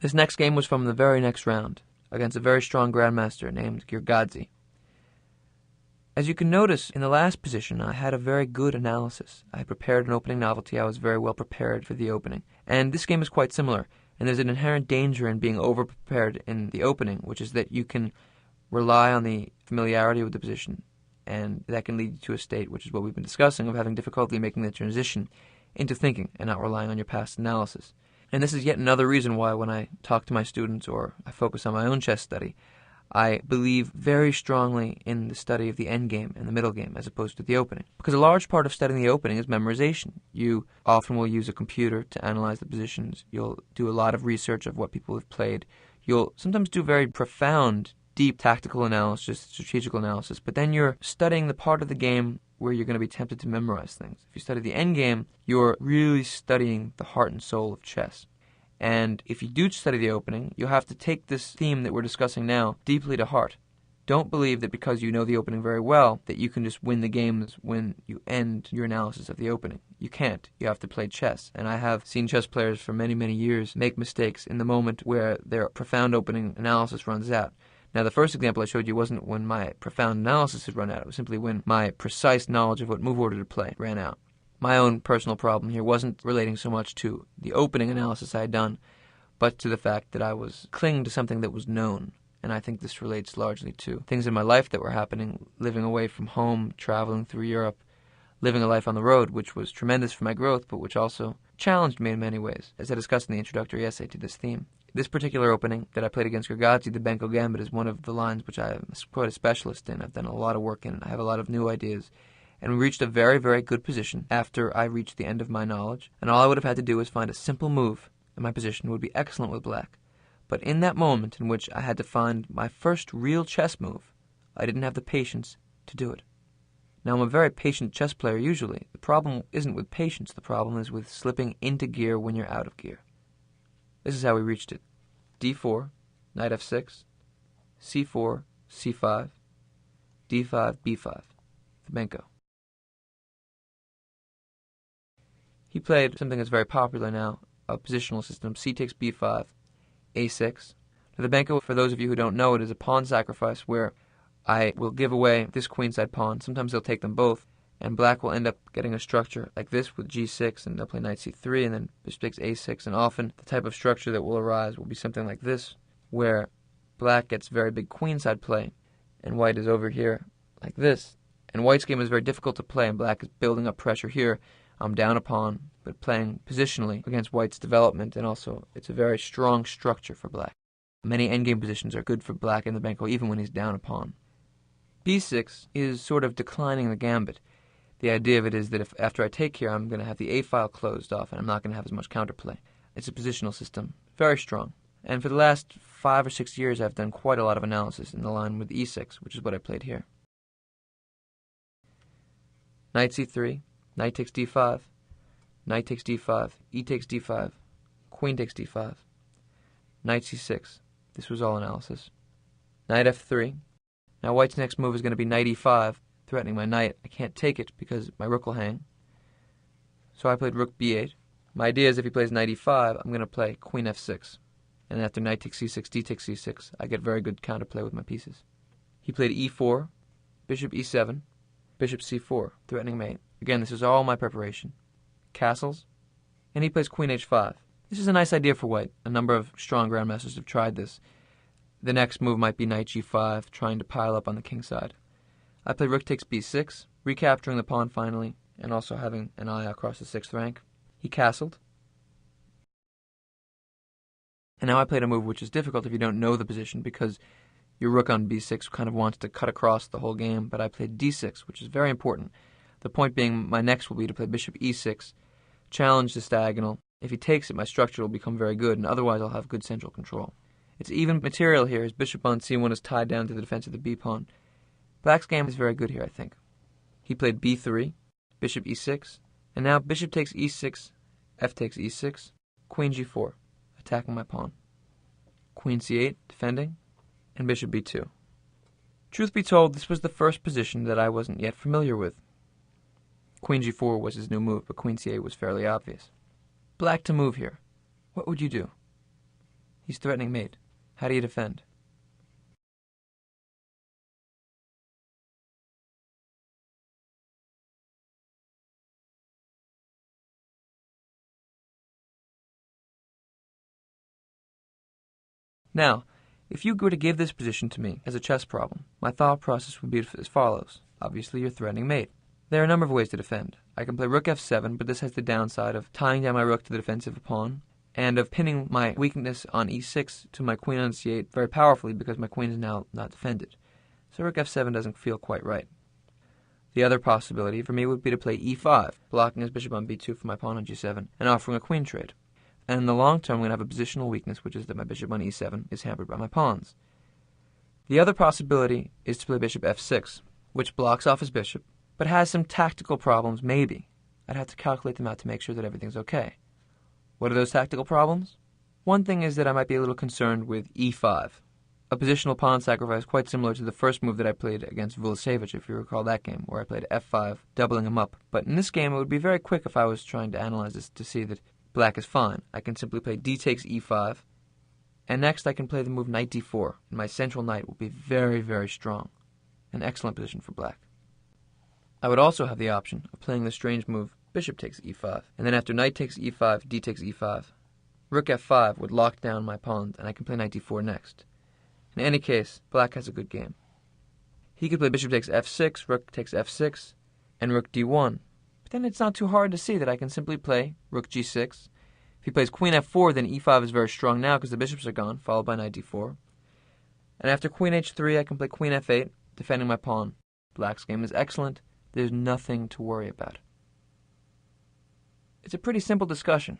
This next game was from the very next round, against a very strong grandmaster named Giorgadze. As you can notice, in the last position, I had a very good analysis. I had prepared an opening novelty. I was very well prepared for the opening. And this game is quite similar. And there's an inherent danger in being over-prepared in the opening, which is that you can rely on the familiarity with the position. And that can lead you to a state, which is what we've been discussing, of having difficulty making the transition into thinking and not relying on your past analysis. And this is yet another reason why when I talk to my students or I focus on my own chess study, I believe very strongly in the study of the end game and the middle game as opposed to the opening. Because a large part of studying the opening is memorization. You often will use a computer to analyze the positions. You'll do a lot of research of what people have played. You'll sometimes do very profound, deep tactical analysis, strategical analysis, but then you're studying the part of the game where you're going to be tempted to memorize things. If you study the end game, you're really studying the heart and soul of chess. And if you do study the opening, you'll have to take this theme that we're discussing now deeply to heart. Don't believe that because you know the opening very well that you can just win the games when you end your analysis of the opening. You can't. You have to play chess. And I have seen chess players for many, many years make mistakes in the moment where their profound opening analysis runs out. Now, the first example I showed you wasn't when my profound analysis had run out. It was simply when my precise knowledge of what move order to play ran out. My own personal problem here wasn't relating so much to the opening analysis I had done, but to the fact that I was clinging to something that was known. And I think this relates largely to things in my life that were happening, living away from home, traveling through Europe, living a life on the road, which was tremendous for my growth, but which also challenged me in many ways, as I discussed in the introductory essay to this theme. This particular opening that I played against Giorgadze, the Benko Gambit, is one of the lines which I am quite a specialist in. I've done a lot of work in it. I have a lot of new ideas. And we reached a very, very good position after I reached the end of my knowledge. And all I would have had to do was find a simple move, and my position would be excellent with black. But in that moment in which I had to find my first real chess move, I didn't have the patience to do it. Now, I'm a very patient chess player usually. The problem isn't with patience. The problem is with slipping into gear when you're out of gear. This is how we reached it. d4, knight f6, c4, c5, d5, b5, Benko. He played something that's very popular now, a positional system, c takes b5, a6. Now, the Benko, for those of you who don't know it, is a pawn sacrifice where I will give away this queenside pawn. Sometimes they'll take them both, and black will end up getting a structure like this with g6, and they'll play knight c3, and then bishop takes a6, and often the type of structure that will arise will be something like this, where black gets very big queenside play, and white is over here like this. And white's game is very difficult to play, and black is building up pressure here. I'm down a pawn, but playing positionally against white's development, and also it's a very strong structure for black. Many endgame positions are good for black in the Benko, even when he's down a pawn. b6 is sort of declining the gambit. The idea of it is that if after I take here, I'm going to have the a file closed off, and I'm not going to have as much counterplay. It's a positional system, very strong. And for the last 5 or 6 years, I've done quite a lot of analysis in the line with e6, which is what I played here. Knight c3, knight takes d5, knight takes d5, e takes d5, queen takes d5, knight c6. This was all analysis. Knight f3. Now white's next move is going to be knight e5, threatening my knight. I can't take it because my rook will hang. So I played rook b8. My idea is if he plays knight e5, I'm going to play queen f6. And after knight takes c6, d takes c6, I get very good counterplay with my pieces. He played e4, bishop e7, bishop c4, threatening mate. Again, this is all my preparation. Castles. And he plays queen h5. This is a nice idea for white. A number of strong grandmasters have tried this. The next move might be knight g5, trying to pile up on the king side. I play rook takes b6, recapturing the pawn finally, and also having an eye across the 6th rank. He castled. And now I played a move which is difficult if you don't know the position, because your rook on b6 kind of wants to cut across the whole game, but I played d6, which is very important. The point being, my next will be to play bishop e6, challenge this diagonal. If he takes it, my structure will become very good, and otherwise I'll have good central control. It's even material here. His bishop on c1 is tied down to the defense of the b-pawn. Black's game is very good here, I think. He played b3, bishop e6, and now bishop takes e6, f takes e6, queen g4, attacking my pawn. Queen c8, defending, and bishop b2. Truth be told, this was the first position that I wasn't yet familiar with. Queen g4 was his new move, but queen c8 was fairly obvious. Black to move here. What would you do? He's threatening mate. How do you defend? Now, if you were to give this position to me as a chess problem, my thought process would be as follows. Obviously, you're threatening mate. There are a number of ways to defend. I can play rook f7, but this has the downside of tying down my rook to the defensive pawn, and of pinning my weakness on e6 to my queen on c8 very powerfully because my queen is now not defended. So rook f7 doesn't feel quite right. The other possibility for me would be to play e5, blocking his bishop on b2 for my pawn on g7, and offering a queen trade. And in the long term, I'm going to have a positional weakness, which is that my bishop on e7 is hampered by my pawns. The other possibility is to play bishop f6, which blocks off his bishop, but has some tactical problems, maybe. I'd have to calculate them out to make sure that everything's okay. What are those tactical problems? One thing is that I might be a little concerned with e5, a positional pawn sacrifice quite similar to the first move that I played against Vulasevich, if you recall that game, where I played f5, doubling him up. But in this game, it would be very quick if I was trying to analyze this to see that black is fine. I can simply play d takes e5, and next I can play the move knight d4, and my central knight will be very, very strong. An excellent position for black. I would also have the option of playing the strange move bishop takes e5, and then after knight takes e5, d takes e5, rook f5 would lock down my pawns, and I can play knight d4 next. In any case, black has a good game. He could play bishop takes f6, rook takes f6, and rook d1. But then it's not too hard to see that I can simply play rook g6. If he plays queen f4, then e5 is very strong now because the bishops are gone, followed by knight d4. And after queen h3, I can play queen f8, defending my pawn. Black's game is excellent. There's nothing to worry about. It's a pretty simple discussion.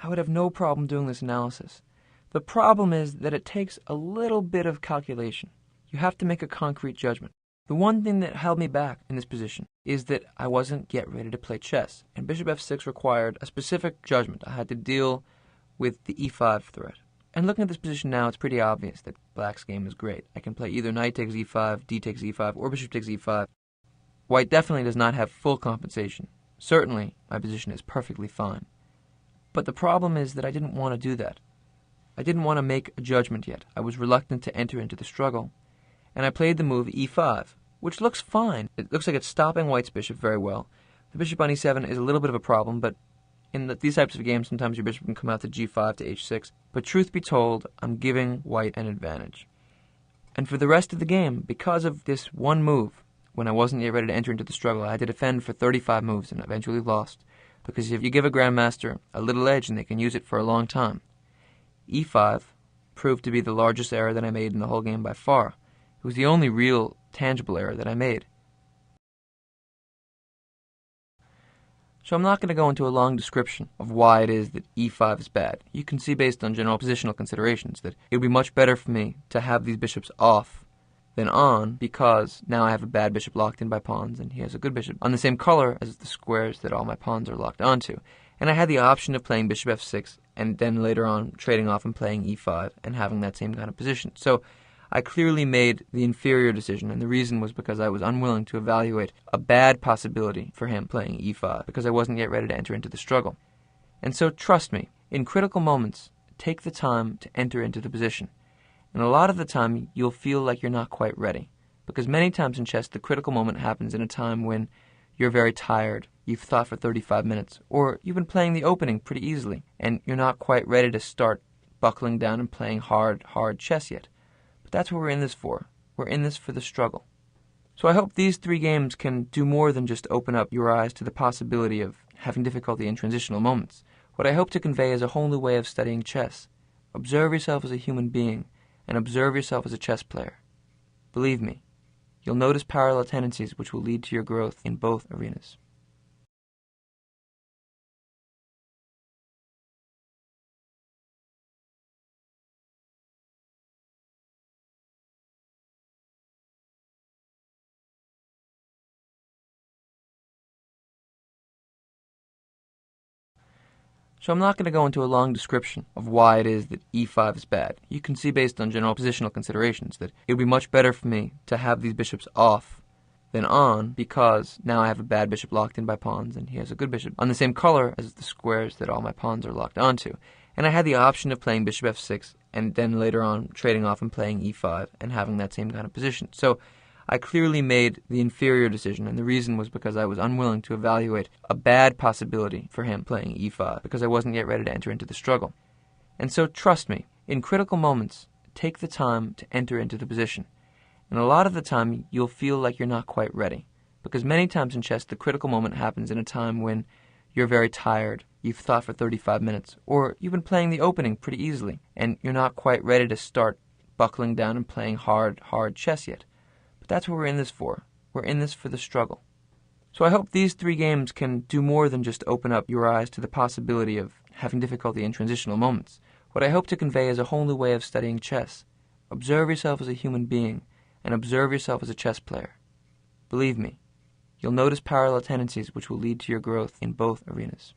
I would have no problem doing this analysis. The problem is that it takes a little bit of calculation. You have to make a concrete judgment. The one thing that held me back in this position is that I wasn't yet ready to play chess, and bishop f6 required a specific judgment. I had to deal with the e5 threat. And looking at this position now, it's pretty obvious that black's game is great. I can play either knight takes e5, d takes e5, or bishop takes e5. White definitely does not have full compensation. Certainly, my position is perfectly fine. But the problem is that I didn't want to do that. I didn't want to make a judgment yet. I was reluctant to enter into the struggle. And I played the move e5, which looks fine. It looks like it's stopping white's bishop very well. The bishop on e7 is a little bit of a problem, but in these types of games, sometimes your bishop can come out to g5 to h6. But truth be told, I'm giving white an advantage. And for the rest of the game, because of this one move, when I wasn't yet ready to enter into the struggle, I had to defend for 35 moves and eventually lost. Because if you give a grandmaster a little edge and they can use it for a long time, e5 proved to be the largest error that I made in the whole game by far. It was the only real, tangible error that I made. So I'm not going to go into a long description of why it is that e5 is bad. You can see based on general positional considerations that it would be much better for me to have these bishops off than on, because now I have a bad bishop locked in by pawns and he has a good bishop on the same color as the squares that all my pawns are locked onto. And I had the option of playing bishop f6 and then later on trading off and playing e5 and having that same kind of position. So I clearly made the inferior decision, and the reason was because I was unwilling to evaluate a bad possibility for him playing e5 because I wasn't yet ready to enter into the struggle. And so trust me, in critical moments, take the time to enter into the position. And a lot of the time, you'll feel like you're not quite ready, because many times in chess, the critical moment happens in a time when you're very tired, you've thought for 35 minutes, or you've been playing the opening pretty easily, and you're not quite ready to start buckling down and playing hard chess yet. But that's what we're in this for. We're in this for the struggle. So I hope these 3 games can do more than just open up your eyes to the possibility of having difficulty in transitional moments. What I hope to convey is a whole new way of studying chess. Observe yourself as a human being, and observe yourself as a chess player. Believe me, you'll notice parallel tendencies which will lead to your growth in both arenas. So I'm not going to go into a long description of why it is that e5 is bad. You can see based on general positional considerations that it would be much better for me to have these bishops off than on, because now I have a bad bishop locked in by pawns and he has a good bishop on the same color as the squares that all my pawns are locked onto. And I had the option of playing bishop f6 and then later on trading off and playing e5 and having that same kind of position. So I clearly made the inferior decision, and the reason was because I was unwilling to evaluate a bad possibility for him playing e5 because I wasn't yet ready to enter into the struggle. And so trust me, in critical moments, take the time to enter into the position. And a lot of the time, you'll feel like you're not quite ready, because many times in chess, the critical moment happens in a time when you're very tired, you've thought for 35 minutes, or you've been playing the opening pretty easily, and you're not quite ready to start buckling down and playing hard chess yet. That's what we're in this for. We're in this for the struggle. So I hope these 3 games can do more than just open up your eyes to the possibility of having difficulty in transitional moments. What I hope to convey is a whole new way of studying chess. Observe yourself as a human being, and observe yourself as a chess player. Believe me, you'll notice parallel tendencies which will lead to your growth in both arenas.